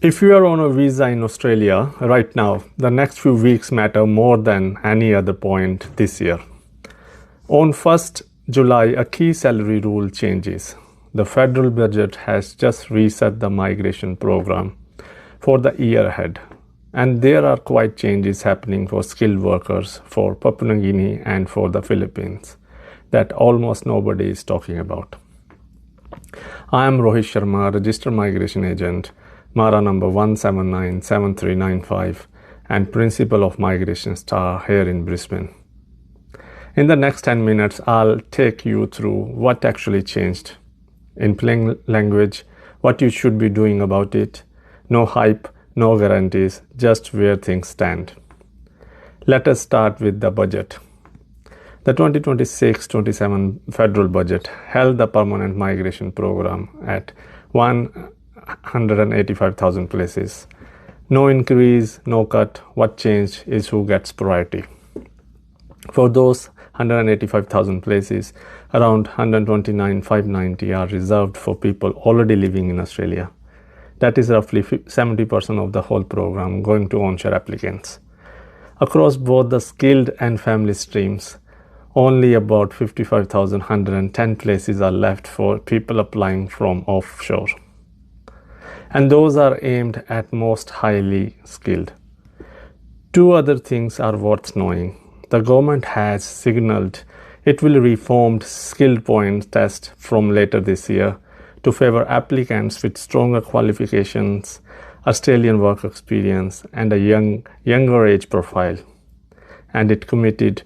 If you are on a visa in Australia right now, the next few weeks matter more than any other point this year. On 1st July, a key salary rule changes. The federal budget has just reset the migration program for the year ahead, and there are quite changes happening for skilled workers for Papua New Guinea and for the Philippines that almost nobody is talking about. I am Rohit Sharma, registered migration agent, MARA number 1797395, and principal of Migration Star here in Brisbane. In the next 10 minutes, I'll take you through what actually changed. In plain language, what you should be doing about it. No hype, no guarantees, just where things stand. Let us start with the budget. The 2026-27 federal budget held the permanent migration program at 185,000 places. No increase, no cut. What changed is who gets priority. For those 185,000 places, around 129,590 are reserved for people already living in Australia. That is roughly 70% of the whole program going to onshore applicants. Across both the skilled and family streams, only about 55,110 places are left for people applying from offshore. And those are aimed at most highly skilled. Two other things are worth knowing. The government has signaled it will reform skilled point test from later this year to favor applicants with stronger qualifications, Australian work experience, and a younger age profile. And it committed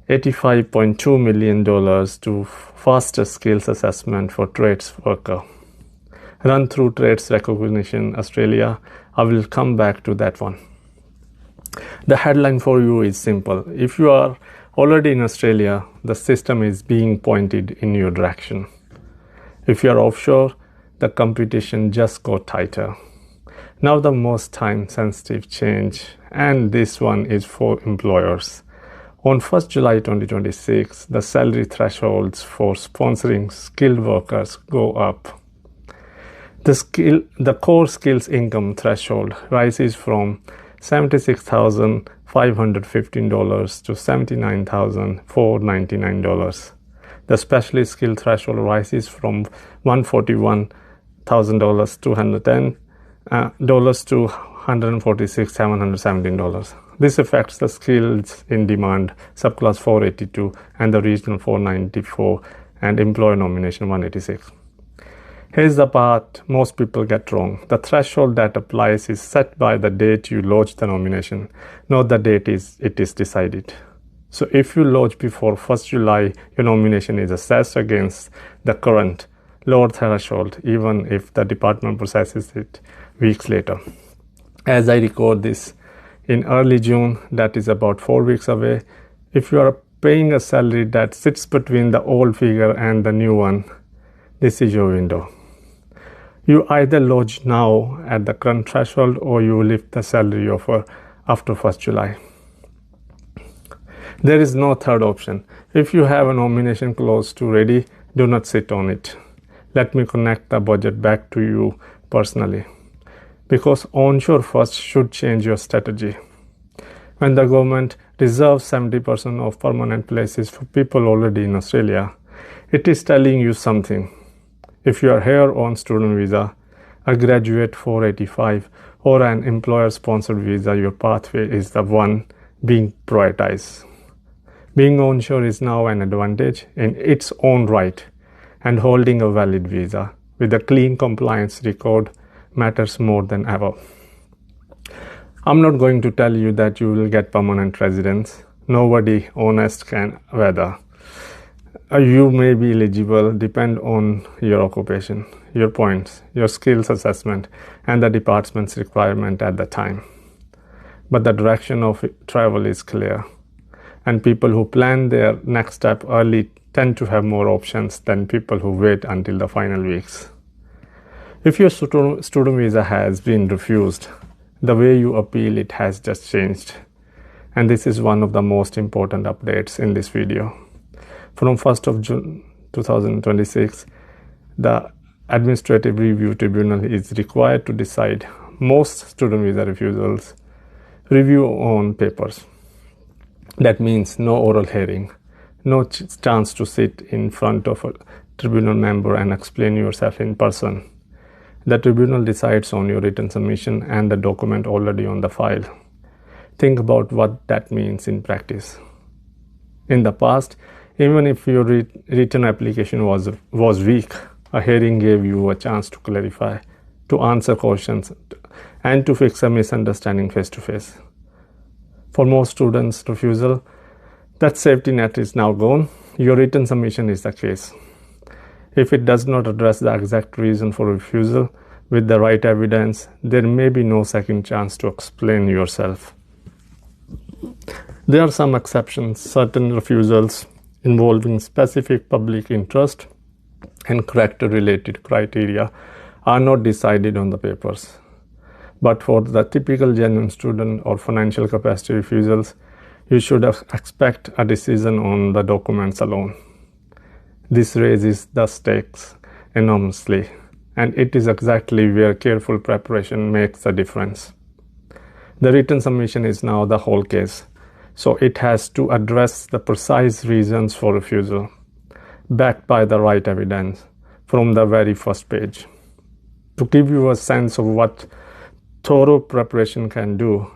$85.2 million to faster skills assessment for trades worker. Run through Trades Recognition Australia. I will come back to that one. The headline for you is simple. If you are already in Australia, the system is being pointed in your direction. If you are offshore, the competition just got tighter. Now the most time-sensitive change, and this one is for employers. On 1st July 2026, the salary thresholds for sponsoring skilled workers go up. The core skills income threshold rises from $76,515 to $79,499. The specialist skill threshold rises from $141,210 to $146,717. This affects the skills in demand, subclass 482 and the regional 494 and employer nomination 186. Here's the part most people get wrong. The threshold that applies is set by the date you lodge the nomination, not the date it is decided. So if you lodge before 1st July, your nomination is assessed against the current lower threshold, even if the department processes it weeks later. As I record this in early June, that is about 4 weeks away, if you are paying a salary that sits between the old figure and the new one, this is your window. You either lodge now at the current threshold or you lift the salary offer after 1st July. There is no third option. If you have a nomination close to ready, do not sit on it. Let me connect the budget back to you personally. Because onshore first should change your strategy. When the government reserves 70% of permanent places for people already in Australia, it is telling you something. If you are here on student visa, a graduate 485 or an employer-sponsored visa, your pathway is the one being prioritized. Being onshore is now an advantage in its own right, and holding a valid visa with a clean compliance record matters more than ever. I'm not going to tell you that you will get permanent residence. Nobody honest can whether. You may be eligible, depend on your occupation, your points, your skills assessment, and the department's requirement at the time. But the direction of travel is clear, and people who plan their next step early tend to have more options than people who wait until the final weeks. If your student visa has been refused, the way you appeal it has just changed. And this is one of the most important updates in this video. From 1st of June 2026, the Administrative Review Tribunal is required to decide most student visa refusals review on papers. That means no oral hearing, no chance to sit in front of a tribunal member and explain yourself in person. The tribunal decides on your written submission and the document already on the file. Think about what that means in practice. In the past, even if your written application was weak, a hearing gave you a chance to clarify, to answer questions, and to fix a misunderstanding face to face. For most students' refusal, that safety net is now gone. Your written submission is the case. If it does not address the exact reason for refusal with the right evidence, there may be no second chance to explain yourself. There are some exceptions. Certain refusals involving specific public interest and character-related criteria are not decided on the papers. But for the typical genuine student or financial capacity refusals, you should expect a decision on the documents alone. This raises the stakes enormously, and it is exactly where careful preparation makes a difference. The written submission is now the whole case, so it has to address the precise reasons for refusal, backed by the right evidence from the very first page. To give you a sense of what thorough preparation can do,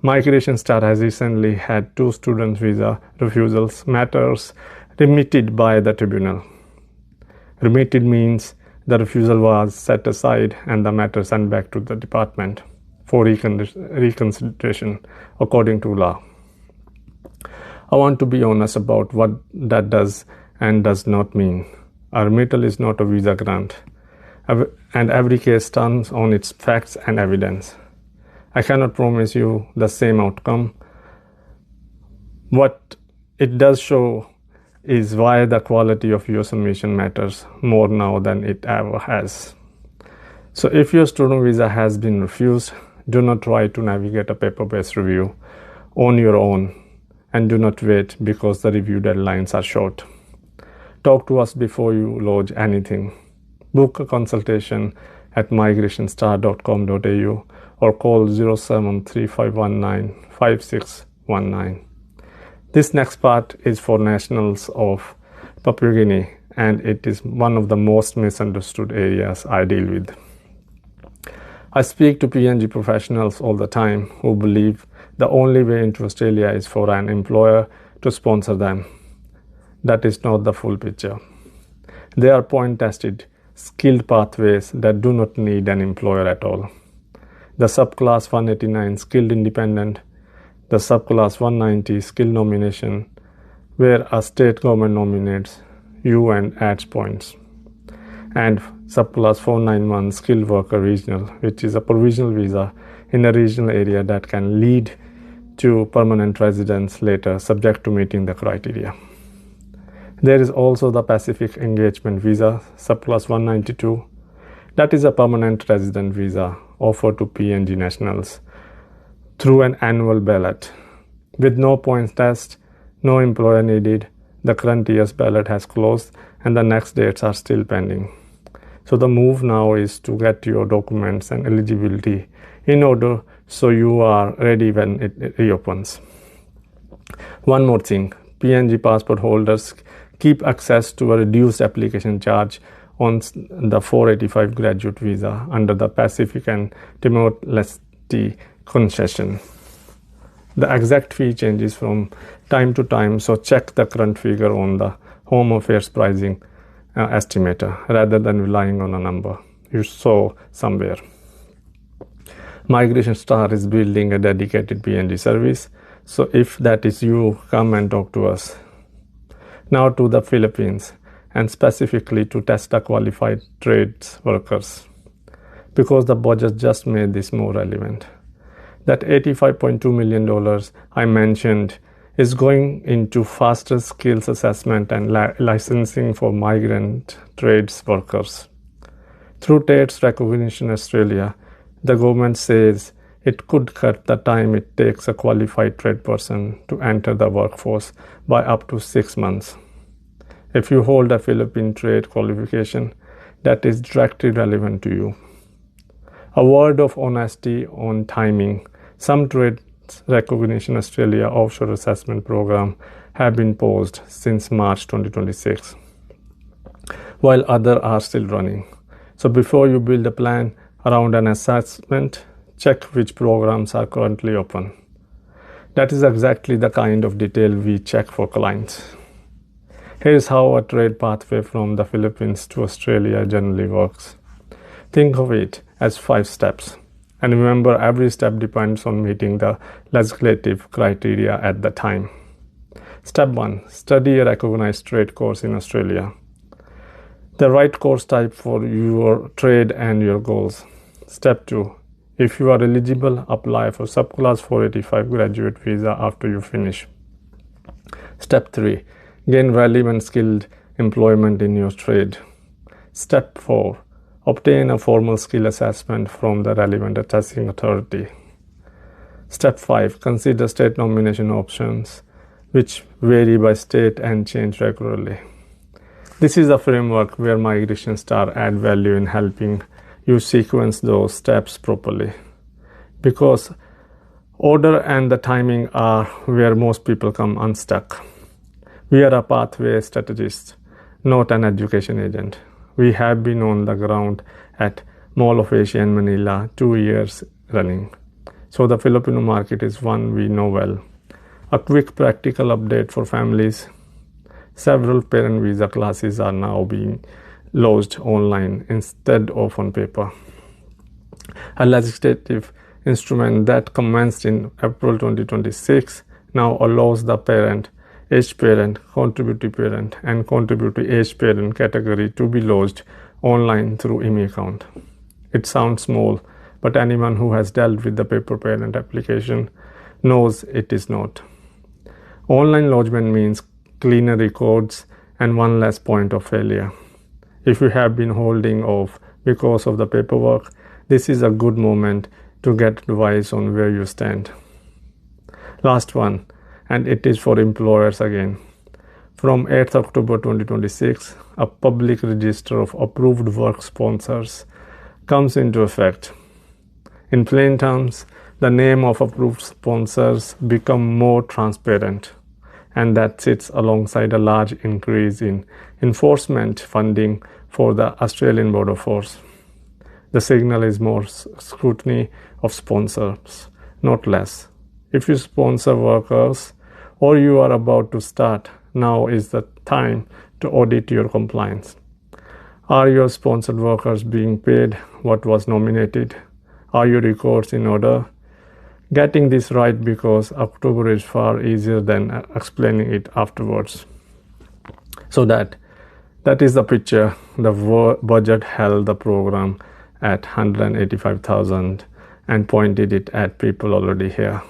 Migration Star has recently had 2 student visa refusals matters remitted by the tribunal. Remitted means the refusal was set aside and the matter sent back to the department for reconsideration according to law. I want to be honest about what that does and does not mean. A remittal is not a visa grant, and every case turns on its facts and evidence. I cannot promise you the same outcome. What it does show is why the quality of your submission matters more now than it ever has. So if your student visa has been refused, do not try to navigate a paper-based review on your own, and do not wait because the review deadlines are short. Talk to us before you lodge anything. Book a consultation at migrationstar.com.au or call 0735195619. This next part is for nationals of Papua New Guinea, and it is one of the most misunderstood areas I deal with. I speak to PNG professionals all the time who believe the only way into Australia is for an employer to sponsor them. That is not the full picture. There are point-tested, skilled pathways that do not need an employer at all. The subclass 189 skilled independent, the subclass 190 skilled nomination, where a state government nominates you and adds points, and subclass 491 skilled worker regional, which is a provisional visa in a regional area that can lead to permanent residence later, subject to meeting the criteria. There is also the Pacific Engagement Visa, subclass 192. That is a permanent resident visa offered to PNG nationals through an annual ballot. With no points test, no employer needed, the current year's ballot has closed and the next dates are still pending. So the move now is to get your documents and eligibility in order so you are ready when it reopens. One more thing, PNG passport holders keep access to a reduced application charge on the 485 graduate visa under the Pacific and Timor-Leste concession. The exact fee changes from time to time, so check the current figure on the Home Affairs pricing estimator rather than relying on a number you saw somewhere. Migration Star is building a dedicated PNG service, so if that is you, come and talk to us. Now to the Philippines, and specifically to test the qualified trades workers, because the budget just made this more relevant. That $85.2 million I mentioned is going into faster skills assessment and licensing for migrant trades workers. Through Trades Recognition Australia, the government says it could cut the time it takes a qualified trade person to enter the workforce by up to 6 months. If you hold a Philippine trade qualification, that is directly relevant to you. A word of honesty on timing. Some trade recognition Australia offshore assessment program have been paused since March 2026, while others are still running. So before you build a plan around an assessment, check which programs are currently open. That is exactly the kind of detail we check for clients. Here's how a trade pathway from the Philippines to Australia generally works. Think of it as 5 steps. And remember, every step depends on meeting the legislative criteria at the time. Step 1. Study a recognized trade course in Australia. The right course type for your trade and your goals. Step 2. If you are eligible, apply for subclass 485 graduate visa after you finish. Step 3. Gain relevant skilled employment in your trade. Step 4. Obtain a formal skill assessment from the relevant assessing authority. Step 5. Consider state nomination options, which vary by state and change regularly. This is a framework where Migration Star add value in helping you sequence those steps properly. Because order and the timing are where most people come unstuck. We are a pathway strategist, not an education agent. We have been on the ground at Mall of Asia in Manila 2 years running. So the Filipino market is one we know well. A quick practical update for families. Several parent visa classes are now being lodged online instead of on paper. A legislative instrument that commenced in April 2026 now allows the parent, aged parent, contributory parent, and contributory aged parent category to be lodged online through IME account. It sounds small, but anyone who has dealt with the paper parent application knows it is not. Online lodgement means cleaner records and one less point of failure. If you have been holding off because of the paperwork, this is a good moment to get advice on where you stand. Last one, and it is for employers again. From 8th October 2026, a public register of approved work sponsors comes into effect. In plain terms, the name of approved sponsors become more transparent, and that sits alongside a large increase in enforcement funding for the Australian Border Force. The signal is more scrutiny of sponsors, not less. If you sponsor workers or you are about to start, now is the time to audit your compliance. Are your sponsored workers being paid what was nominated? Are your records in order? Getting this right, because October is far easier than explaining it afterwards. So that is the picture. The budget held the program at 185,000 and pointed it at people already here.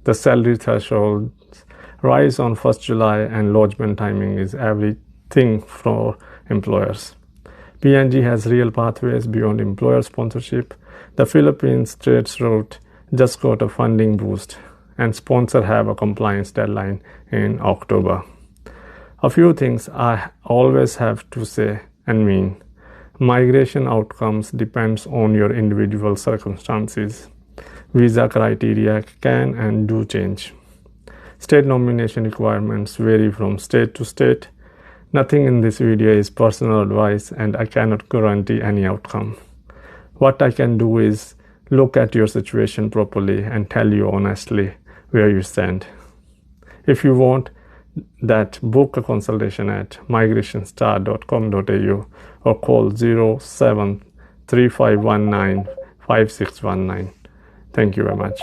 The salary thresholds rise on 1st July and lodgement timing is everything for employers. PNG has real pathways beyond employer sponsorship. The Philippines trades route just got a funding boost, and sponsors have a compliance deadline in October. A few things I always have to say and mean. Migration outcomes depends on your individual circumstances. Visa criteria can and do change. State nomination requirements vary from state to state. Nothing in this video is personal advice, and I cannot guarantee any outcome. What I can do is look at your situation properly and tell you honestly where you stand. If you want that, book a consultation at migrationstar.com.au or call 0735195619. Thank you very much.